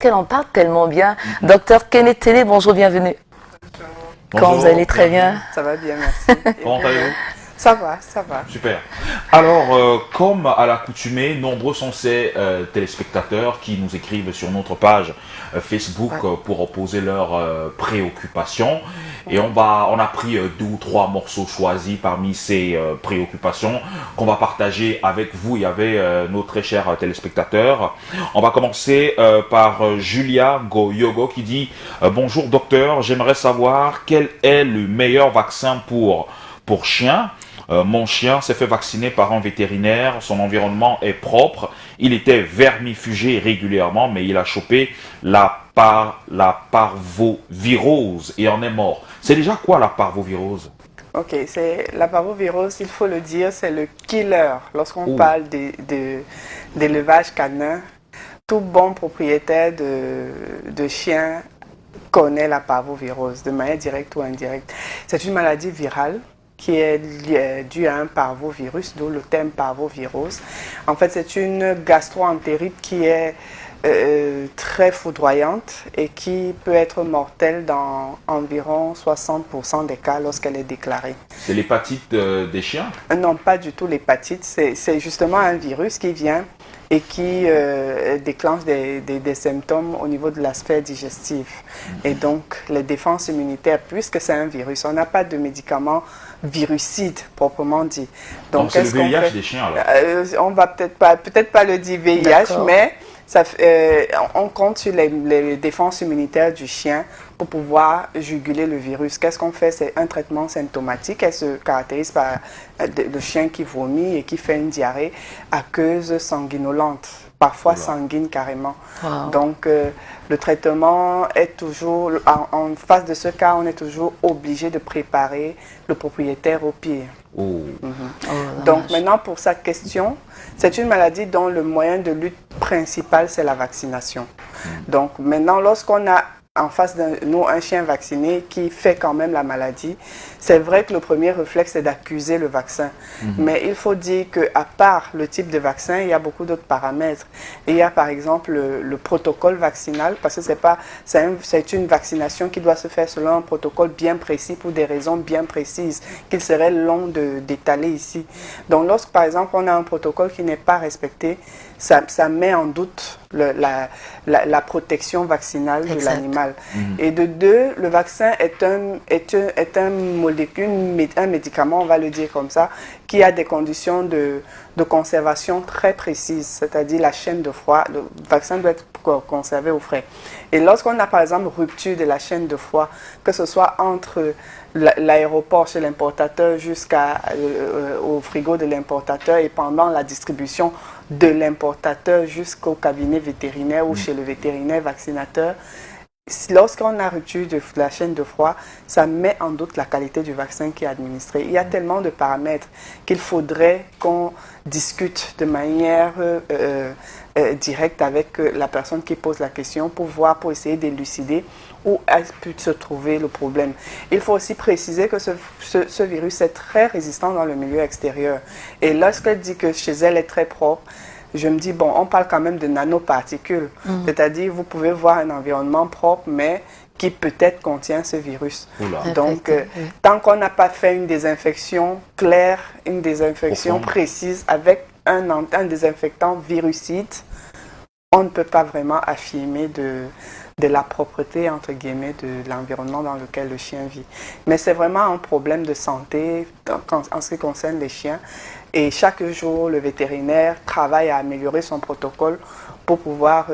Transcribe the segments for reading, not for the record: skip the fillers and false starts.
qu'elle en parle tellement bien. Docteur Kenneth Télé, bonjour, bienvenue. Bonjour, Quand vous allez très bien. Ça va bien, merci. Comment allez-vous? Ça va, ça va. Super. Alors, comme à l'accoutumée, nombreux sont ces téléspectateurs qui nous écrivent sur notre page Facebook pour poser leurs préoccupations. Et on a pris 2 ou 3 morceaux choisis parmi ces préoccupations qu'on va partager avec vous et avec nos très chers téléspectateurs. On va commencer par Julia Goyogo qui dit bonjour docteur, j'aimerais savoir quel est le meilleur vaccin pour chiens. Mon chien s'est fait vacciner par un vétérinaire, son environnement est propre, il était vermifugé régulièrement, mais il a chopé la parvovirose et en est mort. C'est déjà quoi la parvovirose? Ok, c'est la parvovirose, il faut le dire, c'est le killer. Lorsqu'on parle d'élevage canin, tout bon propriétaire de chien connaît la parvovirose, de manière directe ou indirecte. C'est une maladie virale qui est due à un parvovirus, d'où le terme parvovirose. En fait, c'est une gastro-entérite qui est très foudroyante et qui peut être mortelle dans environ 60% des cas lorsqu'elle est déclarée. C'est l'hépatite des chiens? Non, pas du tout l'hépatite. C'est justement un virus qui vient et qui déclenche des symptômes au niveau de la sphère digestive. Et donc, les défenses immunitaires, puisque c'est un virus, on n'a pas de médicaments virucides proprement dit. Donc c'est le VIH des chiens alors? On va peut-être pas le dire VIH, mais on compte sur les défenses immunitaires du chien pour pouvoir juguler le virus. Qu'est-ce qu'on fait? C'est un traitement symptomatique. Elle se caractérise par le chien qui vomit et qui fait une diarrhée aqueuse sanguinolente, parfois sanguine carrément. Wow. Donc, le traitement est toujours, en face de ce cas, on est toujours obligé de préparer le propriétaire au pire. Donc, maintenant, pour sa question, c'est une maladie dont le moyen de lutte principal, c'est la vaccination. Donc, maintenant, lorsqu'on a en face de nous un chien vacciné qui fait quand même la maladie, c'est vrai que le premier réflexe est d'accuser le vaccin. Mais il faut dire qu'à part le type de vaccin, il y a beaucoup d'autres paramètres. Il y a par exemple le protocole vaccinal, parce que c'est une vaccination qui doit se faire selon un protocole bien précis pour des raisons bien précises qu'il serait long d'étaler ici. Donc lorsque par exemple on a un protocole qui n'est pas respecté, ça met en doute la protection vaccinale de l'animal. Et de deux, le vaccin est un médicament, on va le dire comme ça, qui a des conditions de conservation très précises, c'est-à-dire la chaîne de froid. Le vaccin doit être conservé au frais. Et lorsqu'on a par exemple rupture de la chaîne de froid, que ce soit entre l'aéroport chez l'importateur jusqu'au frigo de l'importateur et pendant la distribution de l'importateur jusqu'au cabinet vétérinaire ou chez le vétérinaire vaccinateur, lorsqu'on a rupture de la chaîne de froid, ça met en doute la qualité du vaccin qui est administré. Il y a tellement de paramètres qu'il faudrait qu'on discute de manière directe avec la personne qui pose la question pour essayer d'élucider où a pu se trouver le problème. Il faut aussi préciser que ce virus est très résistant dans le milieu extérieur. Et lorsqu'elle dit que chez elle est très propre, je me dis, bon, on parle quand même de nanoparticules. C'est-à-dire, vous pouvez voir un environnement propre, mais qui peut-être contient ce virus. Donc, tant qu'on n'a pas fait une désinfection claire, une désinfection précise avec un désinfectant virucide, on ne peut pas vraiment affirmer de la propreté, entre guillemets, de l'environnement dans lequel le chien vit. Mais c'est vraiment un problème de santé en ce qui concerne les chiens. Et chaque jour, le vétérinaire travaille à améliorer son protocole pour pouvoir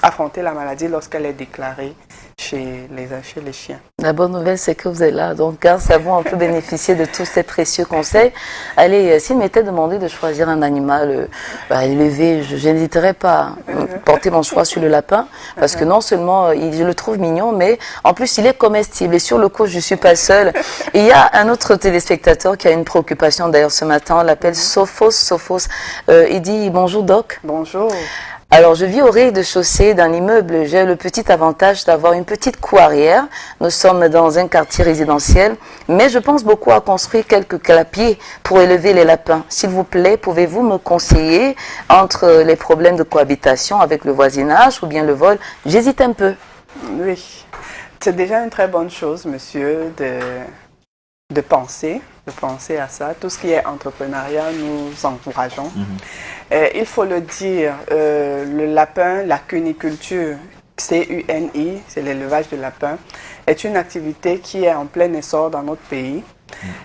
affronter la maladie lorsqu'elle est déclarée chez les chiens. La bonne nouvelle, c'est que vous êtes là. Donc, grâce à vous, on peut bénéficier de tous ces précieux conseils. Allez, s'il m'était demandé de choisir un animal élevé, je n'hésiterais pas à porter mon choix sur le lapin. Parce que non seulement je le trouve mignon, mais en plus, il est comestible. Et sur le coup, je ne suis pas seule. Et il y a un autre téléspectateur qui a une préoccupation. D'ailleurs, ce matin, on l'appelle Sophos. Il dit « Bonjour, Doc ». Bonjour. Alors, je vis au rez-de-chaussée d'un immeuble. J'ai le petit avantage d'avoir une petite cour arrière. Nous sommes dans un quartier résidentiel, mais je pense beaucoup à construire quelques clapiers pour élever les lapins. S'il vous plaît, pouvez-vous me conseiller entre les problèmes de cohabitation avec le voisinage ou bien le vol? J'hésite un peu. Oui, c'est déjà une très bonne chose, monsieur, de penser à ça. Tout ce qui est entrepreneuriat, nous encourageons. Il faut le dire, le lapin, la cuniculture, CUNI, c'est l'élevage de lapins, est une activité qui est en plein essor dans notre pays.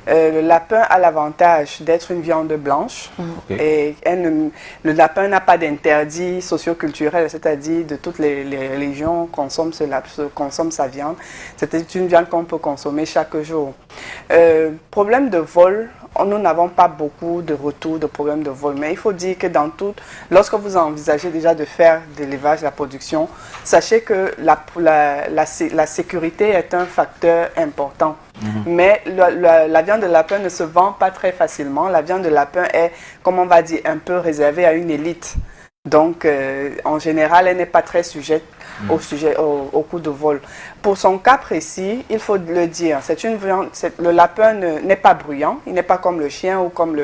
Le lapin a l'avantage d'être une viande blanche et le lapin n'a pas d'interdit socio-culturel, c'est-à-dire de toutes les religions consomment sa viande. C'est une viande qu'on peut consommer chaque jour. Problème de vol, nous n'avons pas beaucoup de retours de problèmes de vol, mais il faut dire que lorsque vous envisagez déjà de faire de l'élevage, la production, sachez que la sécurité est un facteur important. Mais la viande de lapin ne se vend pas très facilement. La viande de lapin est, comme on va dire, un peu réservée à une élite. Donc, en général, elle n'est pas très sujette au coût de vol. Pour son cas précis, il faut le dire, le lapin n'est pas bruyant, il n'est pas comme le chien ou comme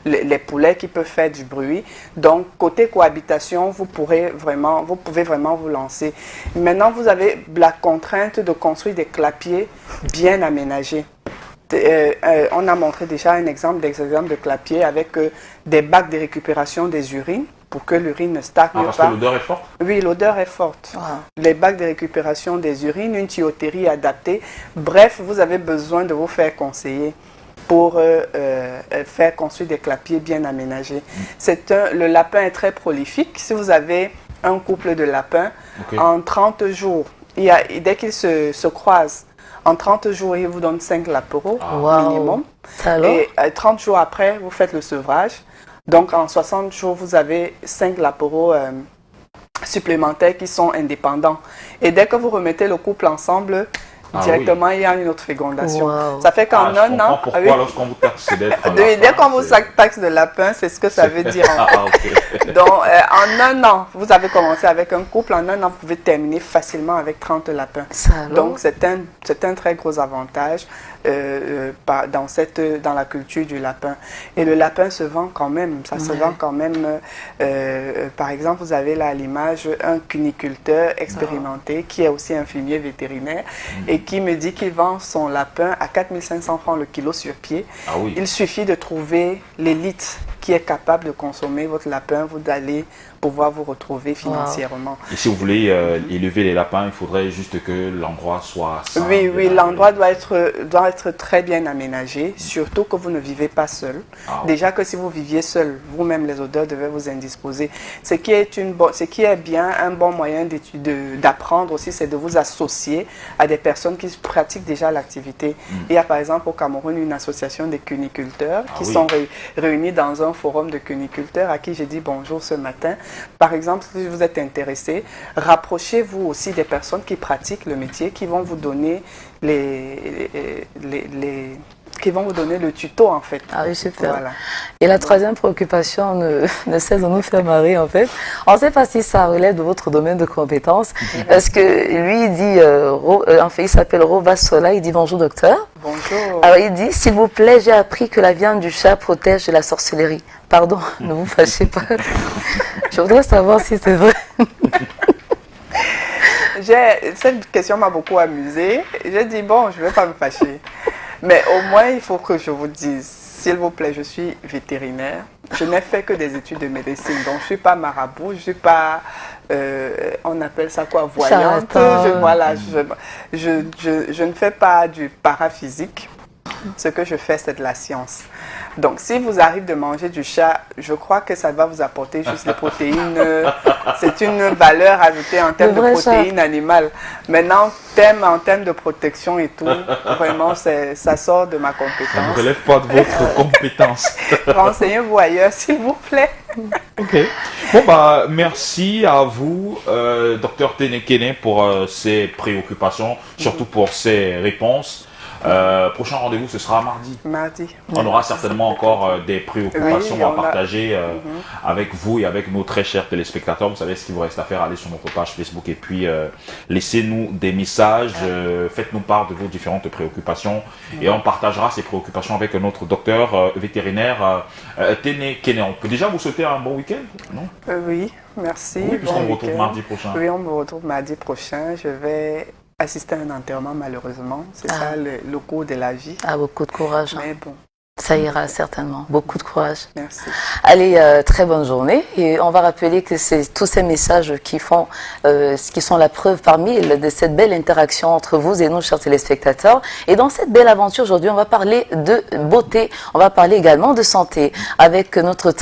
les poulets qui peuvent faire du bruit. Donc, côté cohabitation, vous pouvez vraiment vous lancer. Maintenant, vous avez la contrainte de construire des clapiers bien aménagés. On a montré déjà un exemple de clapier avec des bacs de récupération des urines pour que l'urine ne stagne pas. Parce que l'odeur est forte? Oui, l'odeur est forte. Les bacs de récupération des urines, une tuyauterie adaptée. Bref, vous avez besoin de vous faire conseiller pour faire construire des clapiers bien aménagés. Le lapin est très prolifique. Si vous avez un couple de lapins, en 30 jours, dès qu'ils se croisent, en 30 jours, il vous donne 5 lapereaux minimum. Et 30 jours après, vous faites le sevrage. Donc, en 60 jours, vous avez 5 lapereaux supplémentaires qui sont indépendants. Et dès que vous remettez le couple ensemble, directement, il y a une autre fécondation. Ça fait qu'en un an... Pourquoi lorsqu'on vous taxe d'être dès qu'on vous taxe de lapin, c'est ce que ça veut dire. Donc, en un an, vous avez commencé avec un couple. En un an, vous pouvez terminer facilement avec 30 lapins. Donc, c'est un très gros avantage dans la culture du lapin. Et le lapin se vend quand même. Ça se vend quand même. Par exemple, vous avez là à l'image un cuniculteur expérimenté qui est aussi infirmier vétérinaire et qui me dit qu'il vend son lapin à 4 500 francs le kilo sur pied. Il suffit de trouver l'élite qui est capable de consommer votre lapin, vous allez pouvoir vous retrouver financièrement. Et si vous voulez élever les lapins, il faudrait juste que l'endroit soit sain. Oui, l'endroit doit être très bien aménagé, surtout que vous ne vivez pas seul. Déjà que si vous viviez seul, vous-même les odeurs devaient vous indisposer. Ce qui est bien, un bon moyen d'apprendre aussi, c'est de vous associer à des personnes qui pratiquent déjà l'activité. Il y a par exemple au Cameroun une association des cuniculteurs qui sont réunis dans un forum de cuniculteurs à qui j'ai dit bonjour ce matin. Par exemple, si vous êtes intéressé, rapprochez-vous aussi des personnes qui pratiquent le métier, qui vont vous donner qui vont vous donner le tuto en fait. Ah oui, super. Voilà. Et la troisième préoccupation ne cesse de nous faire marrer en fait. On ne sait pas si ça relève de votre domaine de compétence, parce que lui il dit, en fait il s'appelle Rova Sola, il dit bonjour docteur. Bonjour. Alors il dit, s'il vous plaît, j'ai appris que la viande du chat protège de la sorcellerie. Pardon, ne vous fâchez pas. Je voudrais savoir si c'est vrai. Cette question m'a beaucoup amusée. J'ai dit, bon, je ne vais pas me fâcher. Mais au moins, il faut que je vous dise, s'il vous plaît, je suis vétérinaire. Je n'ai fait que des études de médecine. Donc, je ne suis pas marabout, je ne suis pas, on appelle ça quoi, voyante. Je ne fais pas du paraphysique. Ce que je fais, c'est de la science. Donc, si vous arrive de manger du chat, je crois que ça va vous apporter juste les protéines. C'est une valeur ajoutée en termes de protéines animales. Maintenant, en termes de protection et tout, vraiment, ça sort de ma compétence. Ça ne relève pas de votre compétence. Renseignez-vous ailleurs, s'il vous plaît. Ok. Bon, bah, merci à vous, Dr Tenekene, pour ces préoccupations, surtout pour ces réponses. Prochain rendez-vous, ce sera mardi. Mardi. On aura certainement encore des préoccupations Oui, à partager avec vous et avec nos très chers téléspectateurs. Vous savez ce qu'il vous reste à faire, allez sur notre page Facebook et puis laissez-nous des messages, faites-nous part de vos différentes préoccupations et on partagera ces préoccupations avec notre docteur vétérinaire Téné Kéné. On peut déjà vous souhaiter un bon week-end, non? Oui, merci. Oui, puisqu'on bon vous retrouve week-end. mardi prochain. Oui, on me retrouve mardi prochain. Je vais assister à un enterrement malheureusement. C'est ça le cours de la vie. Ah, beaucoup de courage. Hein. Mais bon, Ça ira certainement. Beaucoup de courage. merci. Allez, très bonne journée. Et on va rappeler que c'est tous ces messages qui font, qui sont la preuve parmi de cette belle interaction entre vous et nous, chers téléspectateurs. Et dans cette belle aventure aujourd'hui, on va parler de beauté. On va parler également de santé avec notre